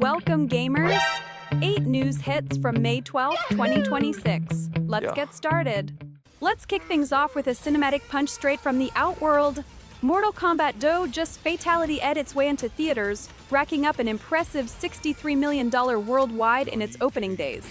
Welcome, gamers! 8 news hits from May 12, 2026. Let's get started. Let's kick things off with a cinematic punch straight from the Outworld. Mortal Kombat Do just fatality ed its way into theaters, racking up an impressive $63 million worldwide in its opening days.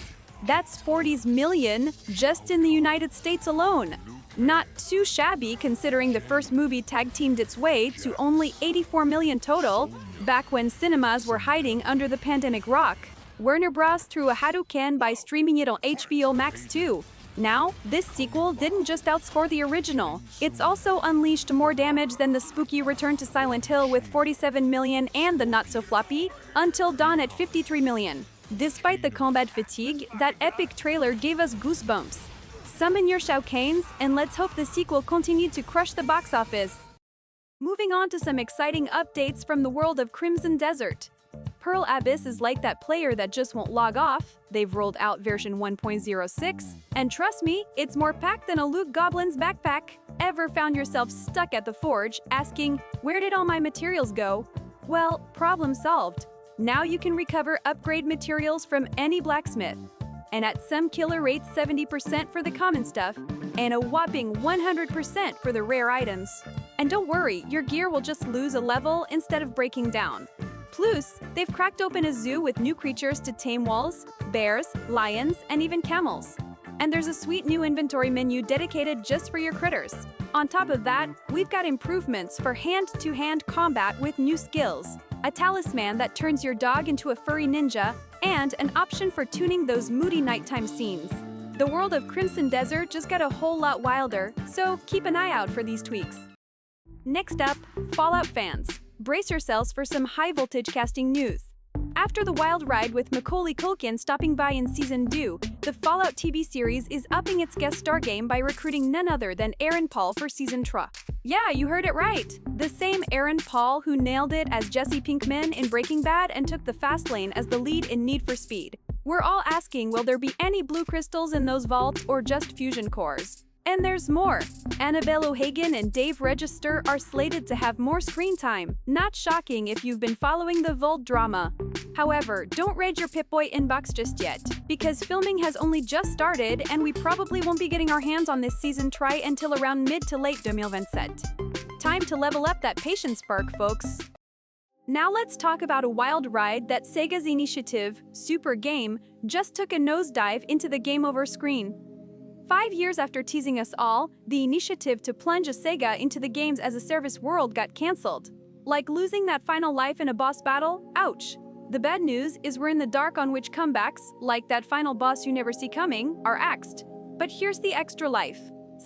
That's 40 million just in the United States alone. Not too shabby considering the first movie tag-teamed its way to only 84 million total, back when cinemas were hiding under the pandemic rock. Warner Bros. Threw a Hadouken by streaming it on HBO Max too. Now, this sequel didn't just outscore the original, it's also unleashed more damage than the spooky Return to Silent Hill with 47 million and the not-so-floppy Until Dawn at 53 million. Despite the combat fatigue, that epic trailer gave us goosebumps. Summon your Shao Kanes, and let's hope the sequel continued to crush the box office. Moving on to some exciting updates from the world of Crimson Desert. Pearl Abyss is like that player that just won't log off. They've rolled out version 1.06, and trust me, it's more packed than a Luke Goblin's backpack. Ever found yourself stuck at the forge, asking, where did all my materials go? Well, problem solved. Now you can recover upgrade materials from any blacksmith. And at some killer rates 70% for the common stuff, and a whopping 100% for the rare items. And don't worry, your gear will just lose a level instead of breaking down. Plus, they've cracked open a zoo with new creatures to tame wolves, bears, lions, and even camels. And there's a sweet new inventory menu dedicated just for your critters. On top of that, we've got improvements for hand-to-hand combat with new skills, a talisman that turns your dog into a furry ninja, and an option for tuning those moody nighttime scenes. The world of Crimson Desert just got a whole lot wilder, so keep an eye out for these tweaks. Next up, Fallout fans. Brace yourselves for some high-voltage casting news. After the wild ride with Macaulay Culkin stopping by in Season 2, the Fallout TV series is upping its guest star game by recruiting none other than Aaron Paul for Season 3. Yeah, you heard it right! The same Aaron Paul who nailed it as Jesse Pinkman in Breaking Bad and took the fast lane as the lead in Need for Speed. We're all asking, will there be any blue crystals in those vaults or just fusion cores? And there's more. Annabelle O'Hagan and Dave Register are slated to have more screen time. Not shocking if you've been following the Vault drama. However, don't raid your Pip-Boy inbox just yet, because filming has only just started and we probably won't be getting our hands on this season try until around mid to late 2027. Time to level up that patience spark, folks. Now let's talk about a wild ride that SEGA's initiative, Super Game, just took a nosedive into the game over screen. 5 years after teasing us all, the initiative to plunge a SEGA into the games as a service world got cancelled. Like losing that final life in a boss battle? Ouch! The bad news is we're in the dark on which comebacks, like that final boss you never see coming, are axed. But here's the extra life.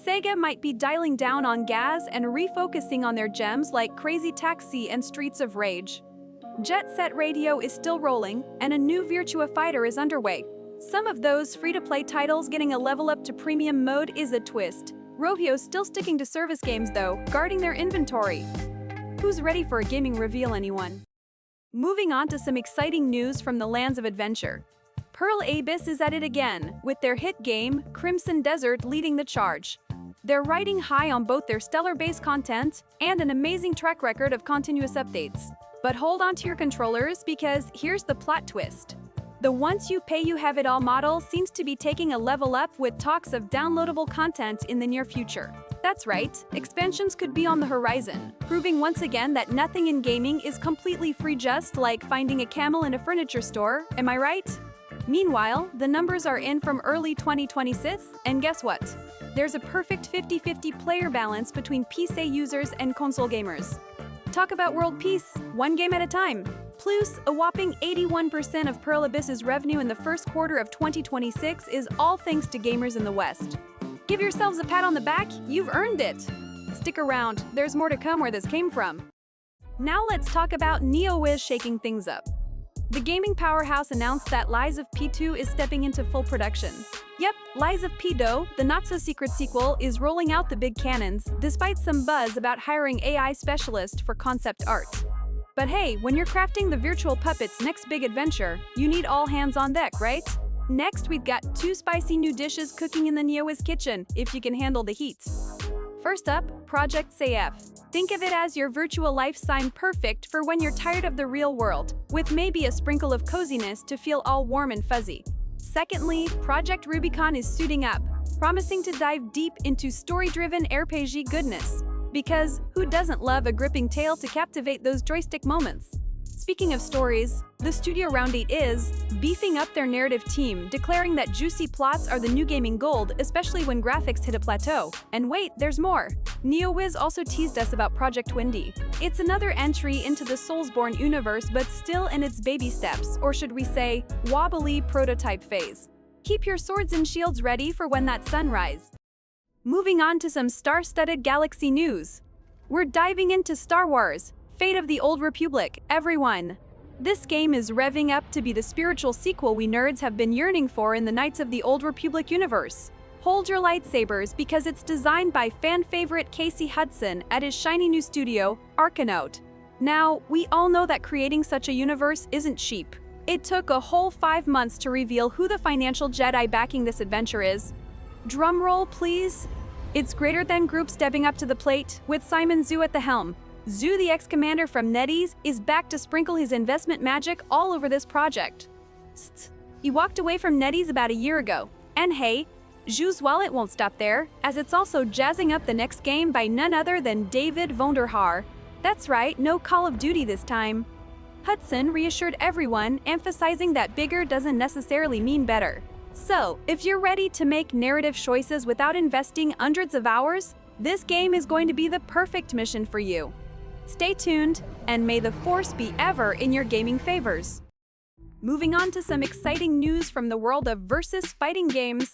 SEGA might be dialing down on gas and refocusing on their gems like Crazy Taxi and Streets of Rage. Jet Set Radio is still rolling, and a new Virtua Fighter is underway. Some of those free-to-play titles getting a level up to premium mode is a twist. Rovio's still sticking to service games though, guarding their inventory. Who's ready for a gaming reveal, anyone? Moving on to some exciting news from the lands of adventure. Pearl Abyss is at it again, with their hit game, Crimson Desert, leading the charge. They're riding high on both their stellar base content and an amazing track record of continuous updates. But hold on to your controllers because here's the plot twist. The once you pay you have it all model seems to be taking a level up with talks of downloadable content in the near future. That's right, expansions could be on the horizon, proving once again that nothing in gaming is completely free, just like finding a camel in a furniture store, am I right? Meanwhile, the numbers are in from early 2026, and guess what? There's a perfect 50-50 player balance between PC users and console gamers. Talk about world peace, one game at a time. Plus, a whopping 81% of Pearl Abyss's revenue in the first quarter of 2026 is all thanks to gamers in the West. Give yourselves a pat on the back, you've earned it! Stick around, there's more to come where this came from. Now let's talk about NeoWiz shaking things up. The gaming powerhouse announced that Lies of P2 is stepping into full production. Yep, Lies of P, though, the not-so-secret sequel, is rolling out the big cannons, despite some buzz about hiring AI specialists for concept art. But hey, when you're crafting the virtual puppet's next big adventure, you need all hands on deck, right? Next, we've got 2 spicy new dishes cooking in the NeoWiz kitchen, if you can handle the heat. First up, Project SEGA. Think of it as your virtual life sign, perfect for when you're tired of the real world, with maybe a sprinkle of coziness to feel all warm and fuzzy. Secondly, Project Rubicon is suiting up, promising to dive deep into story-driven RPG goodness. Because who doesn't love a gripping tale to captivate those joystick moments? Speaking of stories, the studio Round 8 is beefing up their narrative team, declaring that juicy plots are the new gaming gold, especially when graphics hit a plateau. And wait, there's more! NeoWiz also teased us about Project Windy. It's another entry into the Soulsborne universe, but still in its baby steps, or should we say, wobbly prototype phase. Keep your swords and shields ready for when that sunrise. Moving on to some star-studded galaxy news. We're diving into Star Wars, Fate of the Old Republic, everyone. This game is revving up to be the spiritual sequel we nerds have been yearning for in the Knights of the Old Republic universe. Hold your lightsabers because it's designed by fan favorite Casey Hudson at his shiny new studio, Arkanaut. Now, we all know that creating such a universe isn't cheap. It took a whole 5 months to reveal who the financial Jedi backing this adventure is. Drumroll, please. It's Greater Than Group stepping up to the plate, with Simon Zhu at the helm. Zhu, the ex-commander from NetEase, is back to sprinkle his investment magic all over this project. He walked away from NetEase about a year ago. And hey, Zhu's wallet won't stop there, as it's also jazzing up the next game by none other than David Vonderhaar. That's right, no Call of Duty this time. Hudson reassured everyone, emphasizing that bigger doesn't necessarily mean better. So, if you're ready to make narrative choices without investing hundreds of hours, this game is going to be the perfect mission for you. Stay tuned, and may the Force be ever in your gaming favors. Moving on to some exciting news from the world of versus fighting games.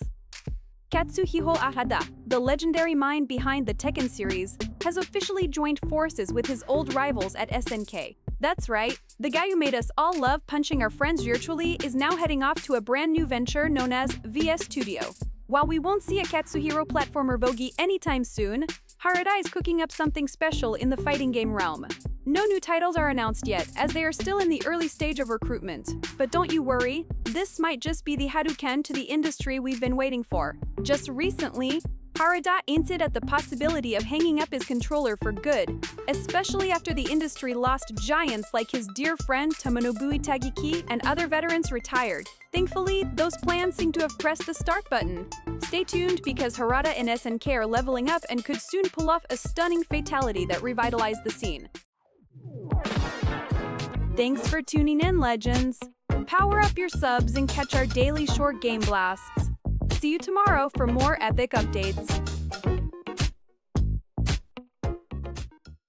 Katsuhiro Harada, the legendary mind behind the Tekken series, has officially joined forces with his old rivals at SNK. That's right, the guy who made us all love punching our friends virtually is now heading off to a brand new venture known as VS Studio. While we won't see a Katsuhiro platformer bogey anytime soon, Harada is cooking up something special in the fighting game realm. No new titles are announced yet, as they are still in the early stage of recruitment. But don't you worry, this might just be the Hadouken to the industry we've been waiting for. Just recently, Harada hinted at the possibility of hanging up his controller for good, especially after the industry lost giants like his dear friend Tomonobu Itagaki and other veterans retired. Thankfully, those plans seem to have pressed the start button. Stay tuned because Harada and SNK are leveling up and could soon pull off a stunning fatality that revitalized the scene. Thanks for tuning in, legends. Power up your subs and catch our daily short game blasts. See you tomorrow for more epic updates.